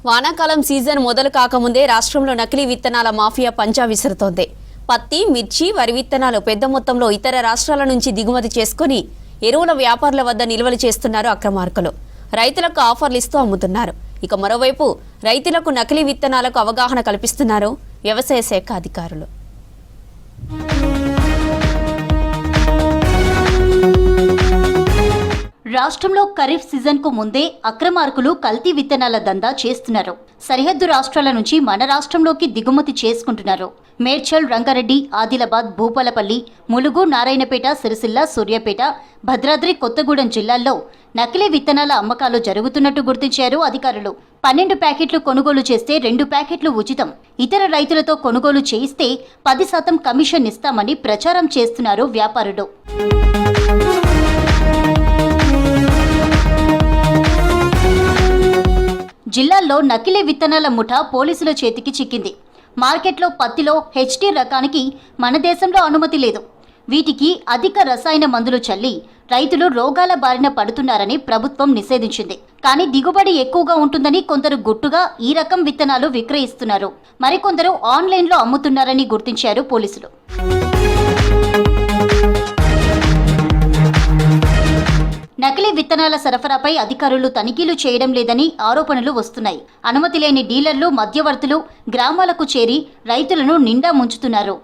వానాకాలం సీజన్ మొదలు కాకముందే రాష్ట్రంలో నకిలీ విత్తనాల మాఫియా పంజా విసురుతోంది. పత్తి, మిర్చి, వరి విత్తనాలు పెద్ద మొత్తంలో ఇతర రాష్ట్రాల నుంచి దిగుమతి చేసుకుని ఎరువుల వ్యాపారుల వద్ద నిల్వలు చేస్తున్నారు అక్రమార్కులు. రైతులకు ఆఫర్లు ఇస్తూ అమ్ముతున్నారు. ఇక మరోవైపు రైతులకు నకిలీ విత్తనాలకు అవగాహన కల్పిస్తున్నారు వ్యవసాయ శాఖ అధికారులు. రాష్ట్రంలో ఖరీఫ్ సీజన్ కు ముందే అక్రమార్కులు కల్తీ విత్తనాల దందా చేస్తున్నారు. సరిహద్దు రాష్ట్రాల నుంచి మన రాష్ట్రంలోకి దిగుమతి చేసుకుంటున్నారు. మేడ్చల్, రంగారెడ్డి, ఆదిలాబాద్, భూపాలపల్లి, ములుగు, నారాయణపేట, సిరిసిల్ల, సూర్యాపేట, భద్రాద్రి కొత్తగూడెం జిల్లాల్లో నకిలీ విత్తనాల అమ్మకాలు జరుగుతున్నట్టు గుర్తించారు అధికారులు. 12 ప్యాకెట్లు కొనుగోలు చేస్తే 2 ప్యాకెట్లు ఉచితం, ఇతర రైతులతో కొనుగోలు చేయిస్తే 10% కమిషన్ ఇస్తామని ప్రచారం చేస్తున్నారు వ్యాపారులు. జిల్లాల్లో నకిలీ విత్తనాల ముఠా పోలీసుల చేతికి చిక్కింది. మార్కెట్లో పత్తిలో హెచ్టీ రకానికి మన దేశంలో అనుమతి లేదు. వీటికి అధిక రసాయన మందులు చల్లి రైతులు రోగాల బారిన పడుతున్నారని ప్రభుత్వం నిషేధించింది. కానీ దిగుబడి ఎక్కువగా ఉంటుందని కొందరు గుట్టుగా ఈ రకం విత్తనాలు విక్రయిస్తున్నారు. మరికొందరు ఆన్లైన్లో అమ్ముతున్నారని గుర్తించారు పోలీసులు. నకిలీ విత్తనాల సరఫరాపై అధికారులు తనిఖీలు చేయడం లేదని ఆరోపణలు వస్తున్నాయి. అనుమతి లేని డీలర్లు, మధ్యవర్తులు గ్రామాలకు చేరి రైతులను నిండా ముంచుతున్నారు.